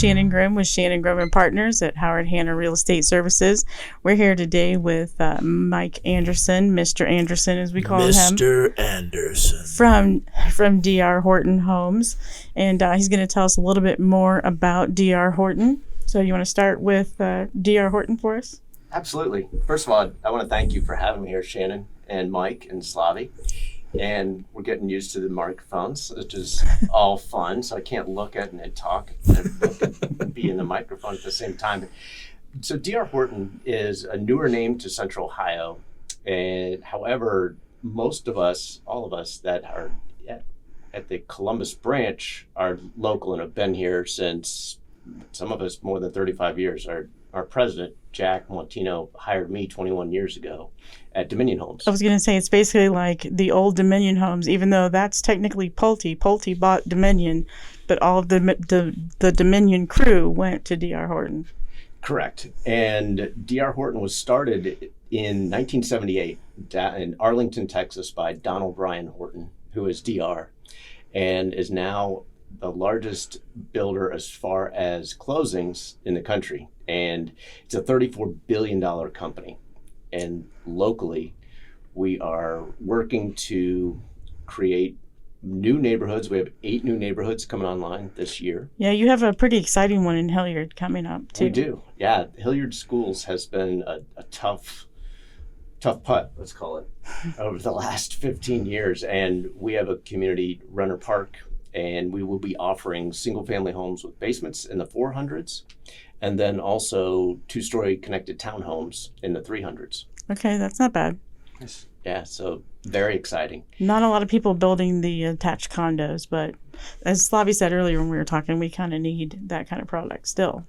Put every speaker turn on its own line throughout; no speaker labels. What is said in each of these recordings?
Shannon Grimm with Shannon Grimm and Partners at Howard Hanna Real Estate Services. We're here today with Mike Anderson, Mr. Anderson as we call him.
Mr. Anderson.
From DR Horton Homes. And he's going to tell us a little bit more about DR Horton. So you want to start with DR Horton for us?
Absolutely. First of all, I want to thank you for having me here, Shannon and Mike and Slavi. And we're getting used to the microphones, which is all fun. So I can't look at and talk and be in the microphone at the same time. So DR Horton is a newer name to Central Ohio. And however, most of us, all of us that are at the Columbus branch are local and have been here since, some of us more than 35 years. Our president, Jack Montino, hired me 21 years ago at Dominion Homes.
I was going to say it's basically like the old Dominion Homes, even though that's technically Pulte. Pulte bought Dominion, but all of the Dominion crew went to DR Horton.
Correct. And DR Horton was started in 1978 in Arlington, Texas by Donald Bryan Horton, who is DR, and is now the largest builder as far as closings in the country. And it's a $34 billion company. And locally, we are working to create new neighborhoods. We have 8 new neighborhoods coming online this year.
Yeah, you have a pretty exciting one in Hilliard coming up, too.
We do. Yeah, Hilliard Schools has been a tough putt, let's call it, over the last 15 years. And we have a community runner park, and we will be offering single-family homes with basements in the 400s, and then also 2-story connected townhomes in the 300s.
Okay, that's not bad.
Yeah, so very exciting.
Not a lot of people building the attached condos, but as Slavi said earlier when we were talking, we kind of need that kind of product still.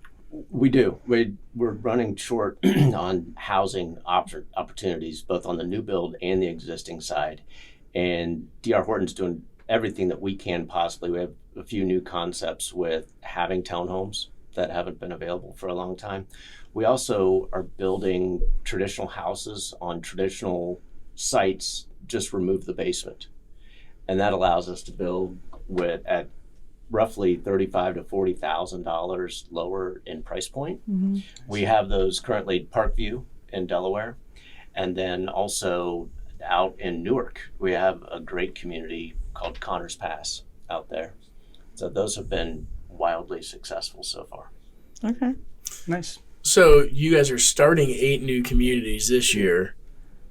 We do. We're running short on housing opportunities, both on the new build and the existing side. And DR Horton's doing everything that we can possibly. We have a few new concepts with having townhomes that haven't been available for a long time. We also are building traditional houses on traditional sites, just remove the basement. And that allows us to build at roughly $35,000 to $40,000 lower in price point. Mm-hmm. We have those currently at Parkview in Delaware. And then also out in Newark, we have a great community called Connors Pass out there. So those have been wildly successful so far.
Okay.
Nice. So you guys are starting 8 new communities this year.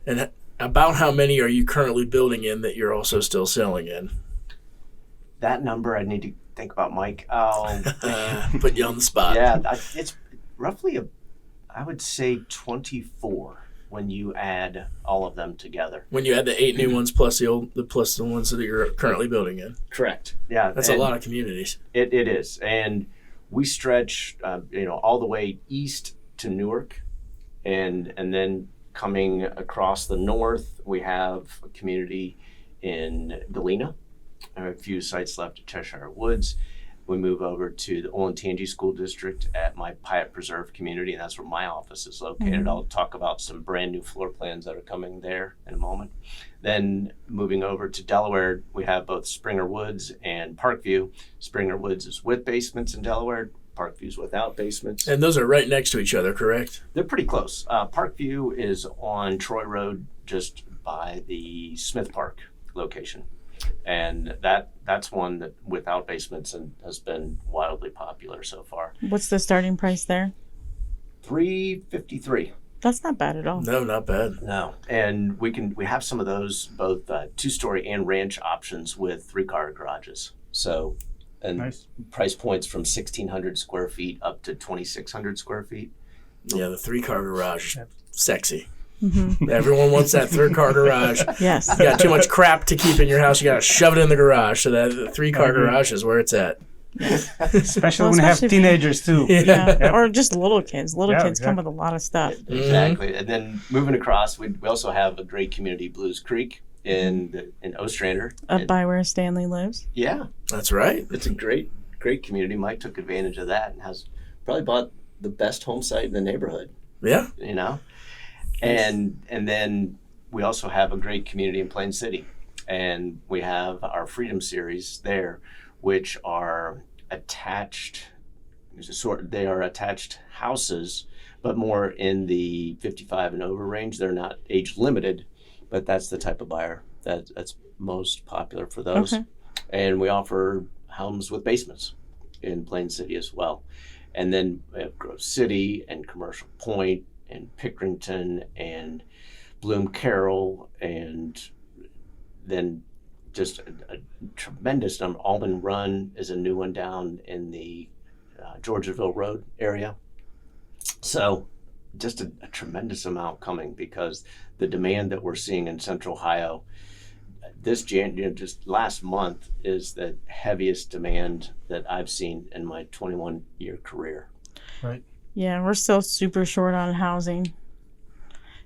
And about how many are you currently building in that you're also still selling in?
That number I need to think about, Mike.
Put you on the spot.
Yeah, it's roughly I would say 24 when you add all of them together.
When you add the 8 new ones plus the ones that you're currently building in.
Correct. Yeah,
that's a lot of communities.
It is, and we stretch, all the way east to Newark, and then coming across the north, we have a community in Galena, a few sites left at Cheshire Woods. We move over to the Olentangy School District at my Pyatt Preserve community, and that's where my office is located. Mm-hmm. I'll talk about some brand new floor plans that are coming there in a moment. Then moving over to Delaware, we have both Springer Woods and Parkview. Springer Woods is with basements in Delaware. Parkview's without basements.
And those are right next to each other, correct?
They're pretty close. Parkview is on Troy Road, just by the Smith Park location. And that's one that without basements and has been wildly popular so far.
What's the starting price there?
$353.
That's not bad at all.
No, not bad.
No, and we have some of those both 2-story and ranch options with 3-car garages. So, and nice. Price points from 1,600 square feet up to 2,600 square feet.
Yeah, the 3-car garage, sexy.
Mm-hmm.
Everyone wants that 3-car garage.
Yes.
You got too much crap to keep in your house. You got to shove it in the garage. So that the 3-car garage is where it's at.
Especially when you have teenagers too.
Yeah. Yep. Or just little kids. Little kids come with a lot of stuff.
Exactly. Mm-hmm. And then moving across, we also have a great community, Blues Creek in Ostrander.
Up by where Stanley lives.
Yeah.
That's right.
It's a great community. Mike took advantage of that and has probably bought the best home site in the neighborhood.
Yeah.
And then we also have a great community in Plain City, and we have our Freedom Series there, which are attached they are attached houses, but more in the 55 and over range. They're not age limited, but that's the type of buyer that's most popular for those.
Okay.
And we offer homes with basements in Plain City as well. And then we have Grove City and Commercial Point and Pickerington and Bloom Carroll, and then just a tremendous number. Almond Run is a new one down in the Georgeville Road area. So just a tremendous amount coming, because the demand that we're seeing in Central Ohio just last month is the heaviest demand that I've seen in my 21-year career.
Right.
Yeah, we're still super short on housing.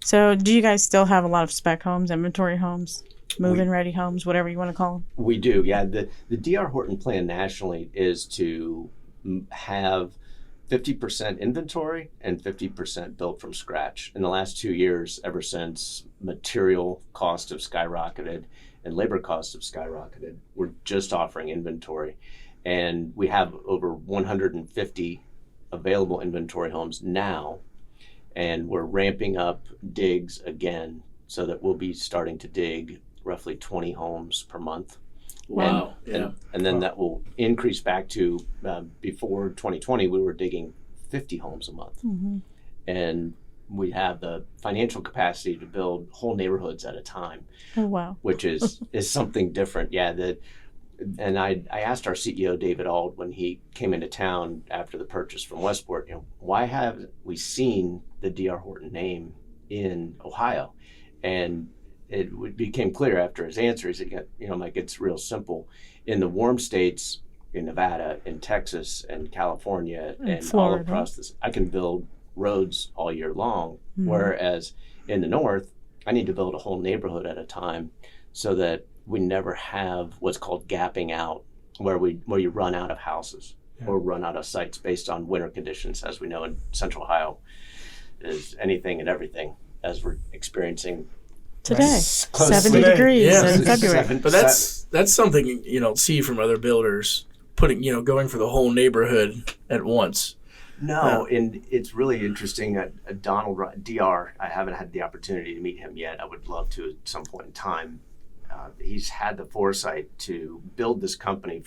So do you guys still have a lot of spec homes, inventory homes, move-in ready homes, whatever you want to call them?
We do, yeah. The D.R. Horton plan nationally is to have 50% inventory and 50% built from scratch. In the last 2 years, ever since material costs have skyrocketed and labor costs have skyrocketed, we're just offering inventory. And we have over 150 available inventory homes now, and we're ramping up digs again so that we'll be starting to dig roughly 20 homes per month.
Wow.
And then that will increase back to before 2020, we were digging 50 homes a month.
Mm-hmm.
And we have the financial capacity to build whole neighborhoods at a time.
Oh, wow.
Which is something different. Yeah. And I asked our CEO, David Auld, when he came into town after the purchase from Westport, why have we seen the D.R. Horton name in Ohio? And it became clear after his answer. He said, Mike, it's real simple. In the warm states, in Nevada, in Texas, and California, and
Florida,
all across this, I can build roads all year long. Mm-hmm. Whereas in the north, I need to build a whole neighborhood at a time, so that we never have what's called gapping out, where you run out of houses or run out of sites based on winter conditions. As we know, in Central Ohio is anything and everything, as we're experiencing
today, 70 degrees in February.
But that's something you don't see from other builders, going for the whole neighborhood at once.
No, and it's really interesting. Donald DR, I haven't had the opportunity to meet him yet. I would love to at some point in time. He's had the foresight to build this company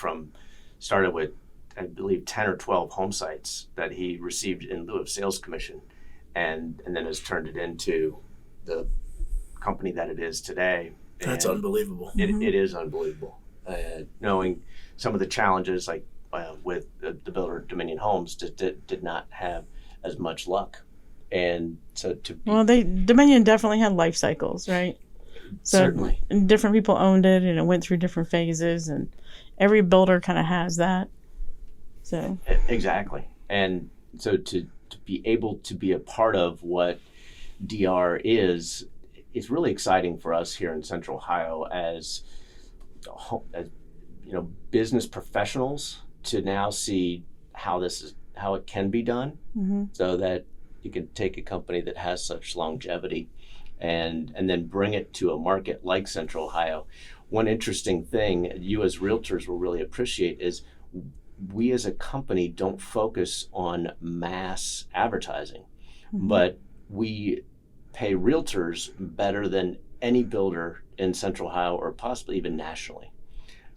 started with, I believe, 10 or 12 home sites that he received in lieu of sales commission, and then has turned it into the company that it is today.
That's unbelievable.
It is unbelievable. Knowing some of the challenges, like with the builder Dominion Homes, did not have as much luck. And so
Dominion definitely had life cycles, right? So
certainly.
Different people owned it, and it went through different phases, and every builder kind of has that. So
exactly. And so to be able to be a part of what DR is, it's really exciting for us here in Central Ohio as business professionals to now see how it can be done, mm-hmm. so that you can take a company that has such longevity and then bring it to a market like Central Ohio. One interesting thing you as realtors will really appreciate is we as a company don't focus on mass advertising, mm-hmm. but we pay realtors better than any builder in Central Ohio, or possibly even nationally.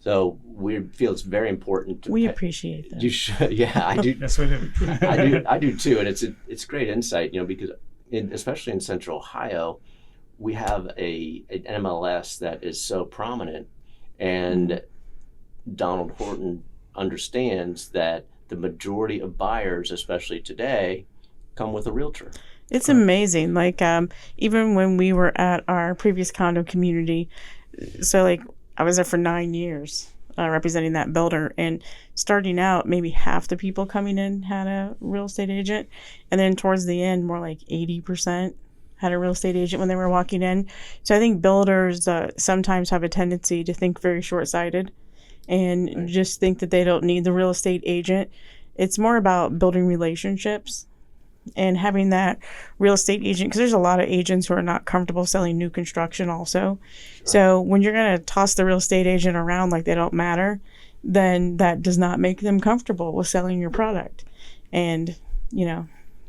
So we feel it's very important to
appreciate that.
You should, yeah, I do.
Yes, we do.
I do too, and it's great insight, because especially in Central Ohio, we have an MLS that is so prominent, and Donald Horton understands that the majority of buyers, especially today, come with a realtor.
It's amazing. Like, even when we were at our previous condo community, so like I was there for 9 years representing that builder, and starting out, maybe half the people coming in had a real estate agent, and then towards the end, more like 80% had a real estate agent when they were walking in. So I think builders sometimes have a tendency to think very short-sighted and just think that they don't need the real estate agent. It's more about building relationships and having that real estate agent, because there's a lot of agents who are not comfortable selling new construction also. Sure. So when you're going to toss the real estate agent around like they don't matter, then that does not make them comfortable with selling your product. And, you know,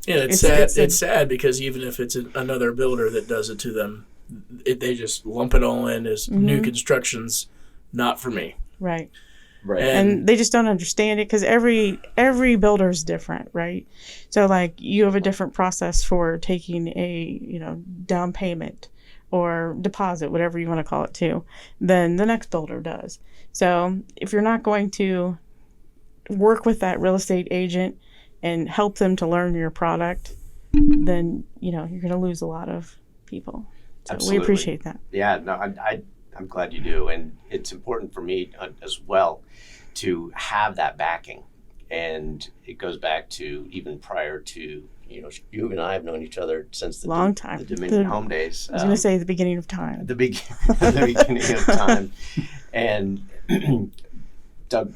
Yeah, it's sad. It's sad because even if it's another builder that does it to them, they just lump it all in as new constructions, not for me.
Right.
Right.
And they just don't understand it because every builder is different, right? So like you have a different process for taking a, you know, down payment or deposit, whatever you want to call it too, than the next builder does. So if you're not going to work with that real estate agent and help them to learn your product, then, you know, you're going to lose a lot of people. So
Absolutely.
we appreciate that.
Yeah, no, I'm glad you do. And it's important for me as well to have that backing. And it goes back to even prior to, you know, you and I have known each other since the
Long time.
the Dominion Home days.
I was going to say the beginning of time.
The beginning of time. And Doug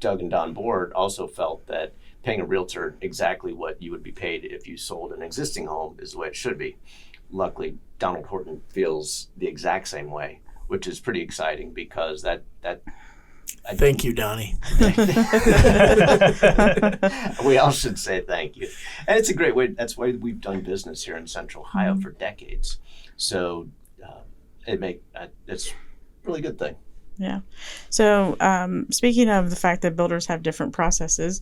and Don Board also felt that paying a realtor exactly what you would be paid if you sold an existing home is the way it should be. Luckily, Donald Horton feels the exact same way, which is pretty exciting because
Thank you, Donnie.
We all should say thank you. And it's a great way. That's why we've done business here in Central Ohio for decades. So it's a really good thing.
Yeah. So speaking of the fact that builders have different processes,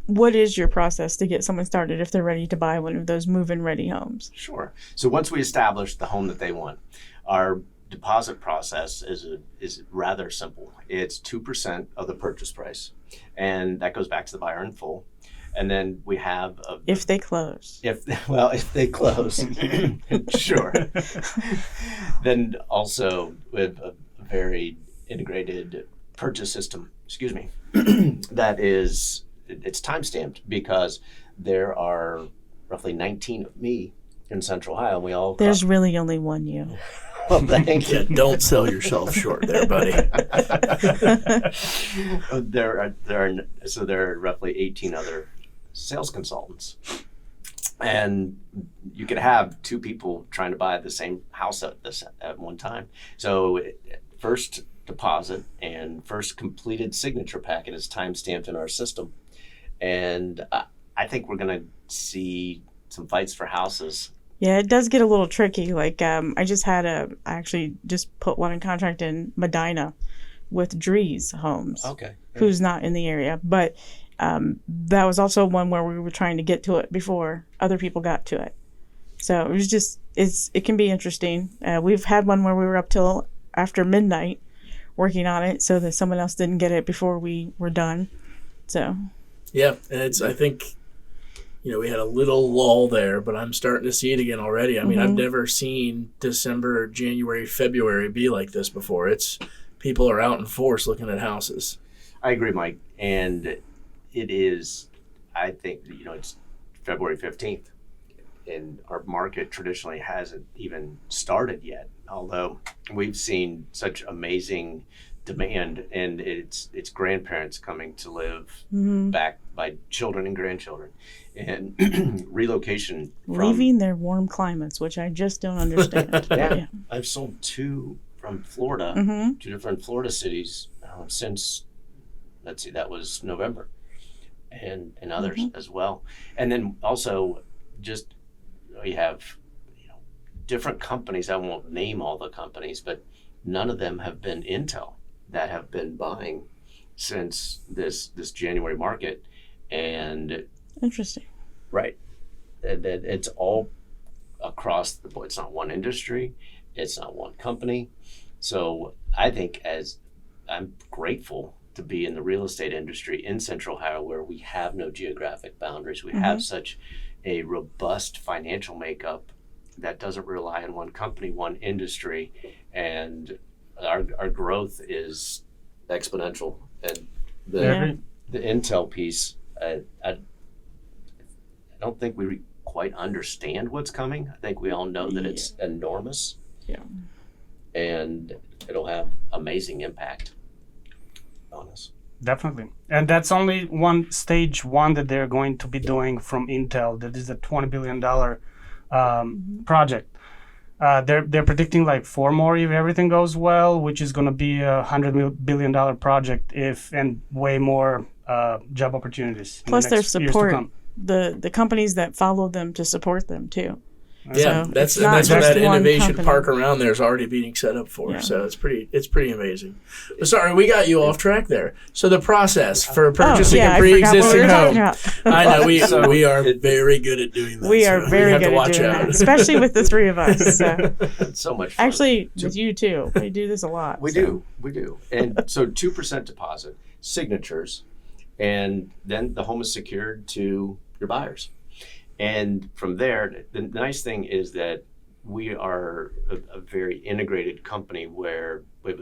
what is your process to get someone started if they're ready to buy one of those move-in ready homes?
Sure. So once we establish the home that they want, our deposit process is rather simple. It's 2% of the purchase price, and that goes back to the buyer in full. And then we have
if they close.
If they close, sure. Then also with a very integrated purchase system. Excuse me. That is, it's time stamped because there are roughly 19 of me in Central Ohio. And we all
there's really only one you.
Well, thank you.
Yeah, don't sell yourself short there, buddy.
There are roughly 18 other sales consultants, and you could have two people trying to buy the same house at one time. So first deposit and first completed signature packet is time stamped in our system, and I think we're going to see some fights for houses.
Yeah, it does get a little tricky. Like I actually just put one in contract in Medina with Drees Homes. Okay. Who's not in the area, but that was also one where we were trying to get to it before other people got to it. So it was just, it can be interesting. We've had one where we were up till after midnight working on it so that someone else didn't get it before we were done. So.
Yeah, and I think, you know, we had a little lull there, but I'm starting to see it again already. I mean, I've never seen December, January, February be like this before. It's people are out in force looking at houses.
I agree, Mike. And it is, I think, you know, it's February 15th, and our market traditionally hasn't even started yet, although we've seen such amazing demand, and it's grandparents coming to live back by children and grandchildren, and relocation
leaving their warm climates, which I just don't understand.
Yeah. I've sold two from Florida, two different Florida cities since, let's see, that was November, and others as well. And then also just we have, you know, different companies. I won't name all the companies, but none of them have been Intel that have been buying since this January market. And
interesting.
Right. It's all across the board. It's not one industry. It's not one company. So I think I'm grateful to be in the real estate industry in Central Ohio, where we have no geographic boundaries. We have such a robust financial makeup that doesn't rely on one company, one industry, and our growth is exponential. And the Intel piece, I don't think we quite understand what's coming. I think we all know that it's enormous. Yeah. And it'll have amazing impact on us.
Definitely. And that's only stage one that they're going to be doing from Intel. That is a $20 billion project. They're predicting like 4 more if everything goes well, which is going to be a $100 billion project and way more job opportunities. in
Plus
the
their
next years to
support,
come.
the companies that follow them to support them too.
Yeah,
So
that's
it's not
what that
just one
innovation
company.
park around there is already being set up for.
Yeah.
So it's pretty amazing. But sorry, we got you off track there. So the process for purchasing
I
a
forgot what we
pre-existing
were talking
home.
about.
I know we are very good at doing that.
We are
so
very
have
good
to
at
watch
doing
out.
that, especially with the three of us. So.
It's so much fun.
Actually, with you too. We do this a lot.
We do. And so 2% deposit, signatures, and then the home is secured to your buyers. And from there, the nice thing is that we are a very integrated company where we have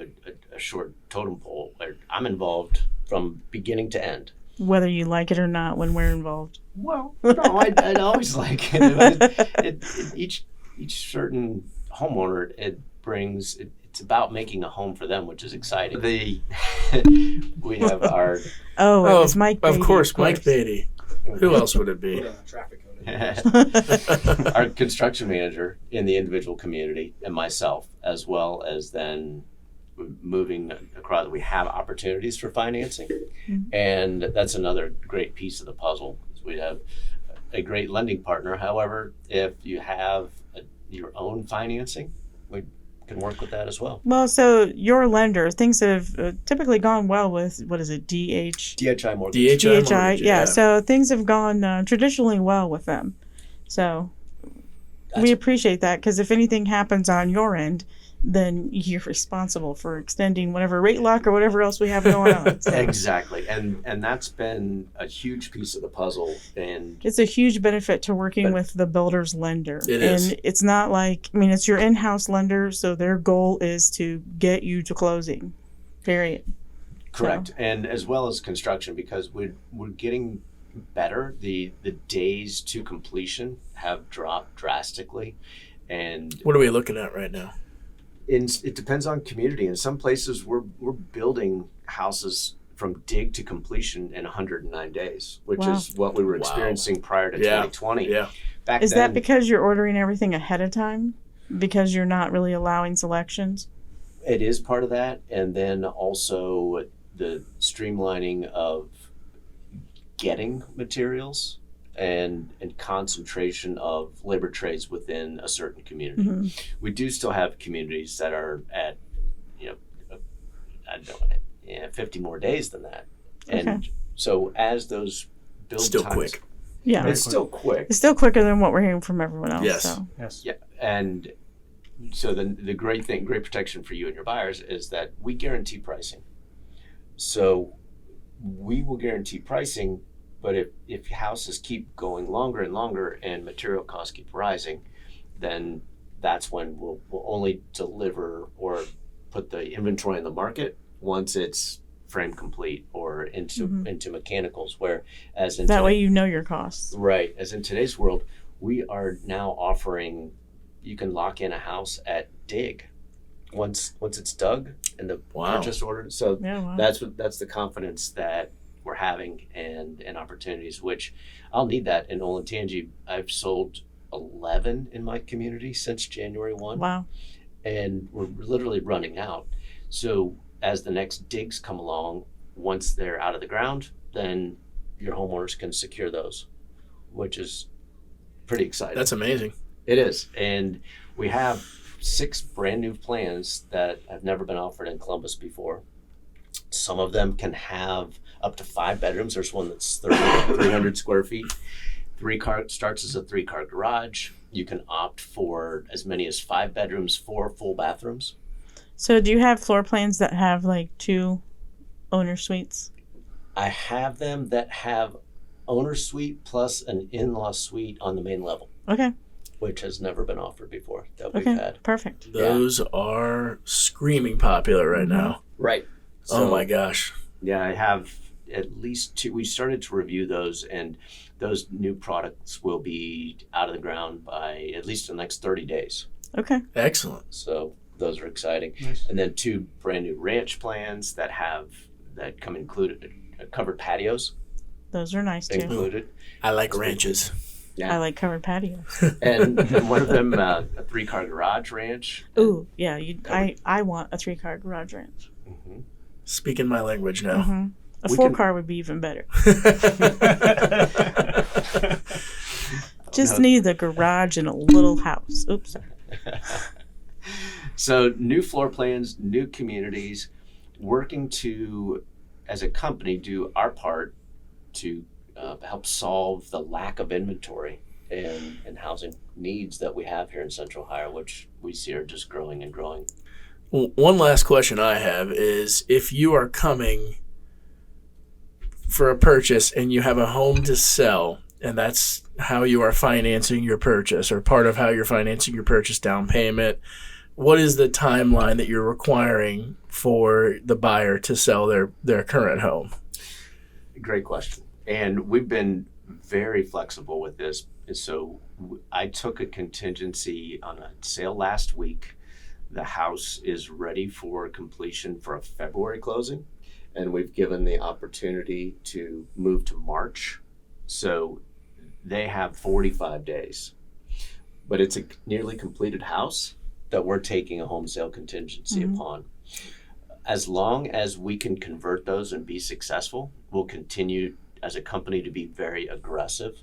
a short totem pole. Where I'm involved from beginning to end.
Whether you like it or not when we're involved.
Well, no, I'd always like it. Each certain homeowner, it brings. It's about making a home for them, which is exciting. We have our
Oh, it's Mike Beatty,
Of course, Mike Beatty. Who else would it be?
Traffic cone.
our construction manager in the individual community and myself, as well as then moving across. We have opportunities for financing, and that's another great piece of the puzzle. We have a great lending partner. However, if you have your own financing, we can work with that as well.
Well, so your lender, things have typically gone well with, what is it,
DHI mortgage.
DHI.
DHI,
mortgage,
yeah. So things have gone traditionally well with them. So we appreciate that, because if anything happens on your end, then you're responsible for extending whatever rate lock or whatever else we have going on. So
Exactly, and that's been a huge piece of the puzzle. And
it's a huge benefit to working with the builder's lender.
It is.
And it's not like, I mean, it's your in-house lender, so their goal is to get you to closing, period.
correct, and as well as construction, because we're getting better. The days to completion have dropped drastically, and
What are we looking at right now?
it depends on community. In some places, we're building houses from dig to completion in 109 days, which
Wow.
is what we were
Wow.
experiencing prior to
Yeah.
2020.
Yeah.
Back
Is
then,
that because you're ordering everything ahead of time? Because you're not really allowing selections?
it is part of that, and then also the streamlining of getting materials and concentration of labor trades within a certain community.
Mm-hmm.
We do still have communities that are at, I don't know, 50 more days than that. And so as those build
Still
times,
quick.
Yeah.
it's still quick.
It's still quicker than what we're hearing from everyone else.
Yes.
So.
Yes.
Yeah, and so the great protection for you and your buyers is that we guarantee pricing. So we will guarantee pricing, but if houses keep going longer and longer and material costs keep rising, then that's when we'll only deliver or put the inventory in the market once it's frame complete or into mechanicals. Where as in
That way you know your costs.
right, as in today's world, we are now offering, you can lock in a house at dig once it's dug and the
Wow.
purchase order. So
Yeah, wow.
that's the confidence that we're having and opportunities, which I'll need that in Olentangy. I've sold 11 in my community since January 1.
Wow.
And we're literally running out. So as the next digs come along, once they're out of the ground, then your homeowners can secure those, which is pretty exciting.
That's amazing.
It is. And we have 6 brand new plans that have never been offered in Columbus before. Some of them can have up to 5 bedrooms. There's one that's 300 square feet. 3-car starts as a 3-car garage. You can opt for as many as 5 bedrooms, 4 full bathrooms.
So do you have floor plans that have like 2 owner suites?
I have them that have owner suite plus an in-law suite on the main level,
Okay.
which has never been offered before that we've
Okay.
had.
Perfect.
Those are screaming popular right now.
Right.
Oh my gosh.
Yeah, I have at least 2. We started to review those, and those new products will be out of the ground by at least the next 30 days.
Okay.
Excellent.
So those are exciting.
Nice.
And then 2 brand new ranch plans that come included covered patios
Those are nice too.
included.
I like ranches.
Yeah.
I like covered patios.
And one of them, a 3-car garage ranch.
Ooh, yeah. I want a 3-car garage ranch.
Mhm.
Speaking my language now.
Mm-hmm. A
We
4-car would be even better. Just
No.
need the garage and a little house. Oops. Sorry.
So new floor plans, new communities, working to, as a company, do our part to help solve the lack of inventory and housing needs that we have here in Central Ohio, which we see are just growing and growing.
Well, one last question I have is, if you are coming for a purchase and you have a home to sell, and that's how you are financing your purchase, or part of how you're financing your purchase, down payment, what is the timeline that you're requiring for the buyer to sell their current home?
Great question. And we've been very flexible with this. So I took a contingency on a sale last week. The house is ready for completion for a February closing, and we've given the opportunity to move to March. So they have 45 days, but it's a nearly completed house that we're taking a home sale contingency upon. As long as we can convert those and be successful, we'll continue as a company to be very aggressive.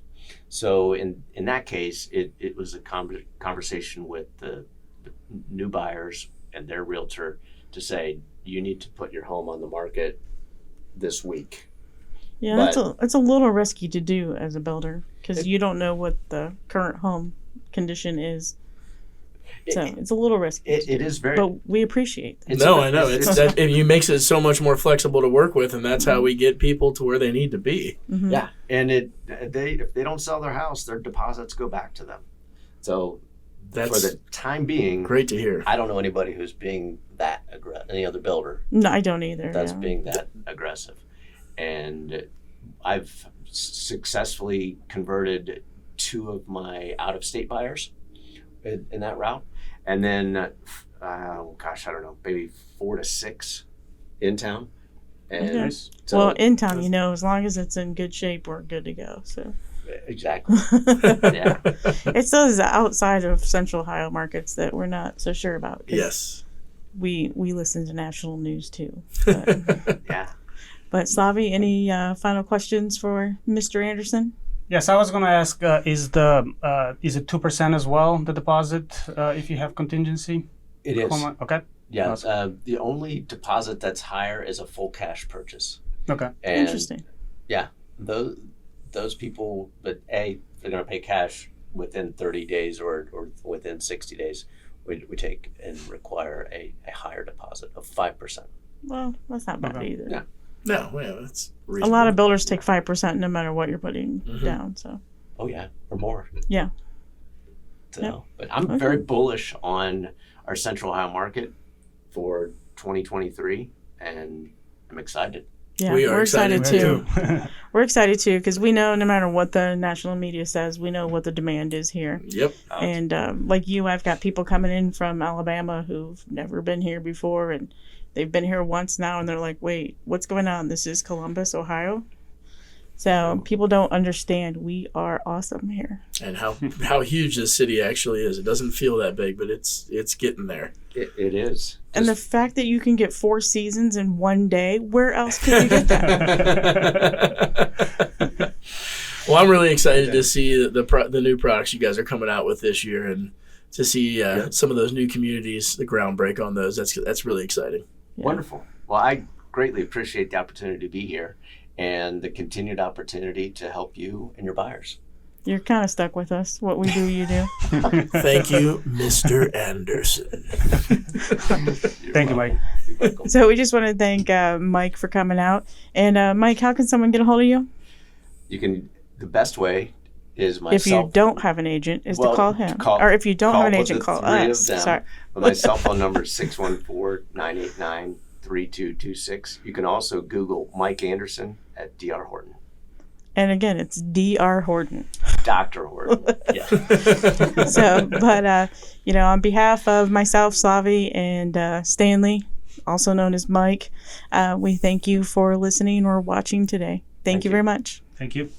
So in that case, it was a conversation with the new buyers and their realtor to say, you need to put your home on the market this week.
Yeah, it's a little risky to do as a builder because you don't know what the current home condition is. So it's a little risky.
It is very.
But we appreciate that.
I know. It makes it so much more flexible to work with, and that's how we get people to where they need to be.
Mm-hmm.
Yeah, and if they don't sell their house, their deposits go back to them. So
That's
for the time being,
great to hear.
I don't know anybody who's being that aggressive. Any other builder
No, I don't either.
that's
yeah.
being that aggressive, and I've successfully converted 2 of my out-of-state buyers in that route. And then, I don't know, maybe 4 to 6 in town. And
Okay.
so,
Well, in town, as long as it's in good shape, we're good to go. So
exactly. Yeah.
it's those outside of Central Ohio markets that we're not so sure about. 'Cause
Yes.
we listen to national news too. But,
Yeah.
but Slavi, any final questions for Mr. Anderson?
Yes, I was going to ask: is it 2% as well, the deposit, if you have contingency?
It is.
Okay.
Yeah.
Awesome.
The only deposit that's higher is a full cash purchase.
Okay.
And
Interesting.
Yeah. Those people, but they're going to pay cash within 30 days or within 60 days. We take and require a higher deposit of 5%.
Well, that's not bad
Okay.
either.
Yeah.
No, yeah, that's
A
reasonable.
lot of builders take 5% no matter what you're putting down. So
Oh yeah, or more.
yeah.
So,
Yep.
but I'm
Okay.
very bullish on our Central Ohio market for 2023, and I'm excited.
Yeah,
We are
we're excited
excited
too. We're excited too because we know no matter what the national media says, we know what the demand is here.
Yep.
And like you, I've got people coming in from Alabama who've never been here before, and they've been here once now, and they're like, "Wait, what's going on? This is Columbus, Ohio." So people don't understand we are awesome here.
And how huge this city actually is. It doesn't feel that big, but it's getting there.
It is.
And the fact that you can get 4 seasons in one day, where else could you get that?
Well, I'm really excited to see the new products you guys are coming out with this year, and to see some of those new communities, the groundbreak on those. That's really exciting.
Yeah.
Wonderful. Well, I greatly appreciate the opportunity to be here and the continued opportunity to help you and your buyers.
You're kind of stuck with us. What we do, you do.
Thank you, Mr. Anderson.
Thank you, Mike.
You're welcome.
So we just want to thank Mike for coming out. And Mike, how can someone get a hold of you?
The best way is
If
myself.
you don't have an agent, is
Well,
to call him.
call-
Or if you don't
call
have an
with
agent,
the
call
3 of
us.
them.
Sorry.
My cell phone number is 614-989-3226. You can also Google Mike Anderson at DR Horton.
And again, it's DR Horton.
Dr. Horton. Yeah.
So, but, on behalf of myself, Slavi, and Stanley, also known as Mike, we thank you for listening or watching today. Thank you very much.
Thank you.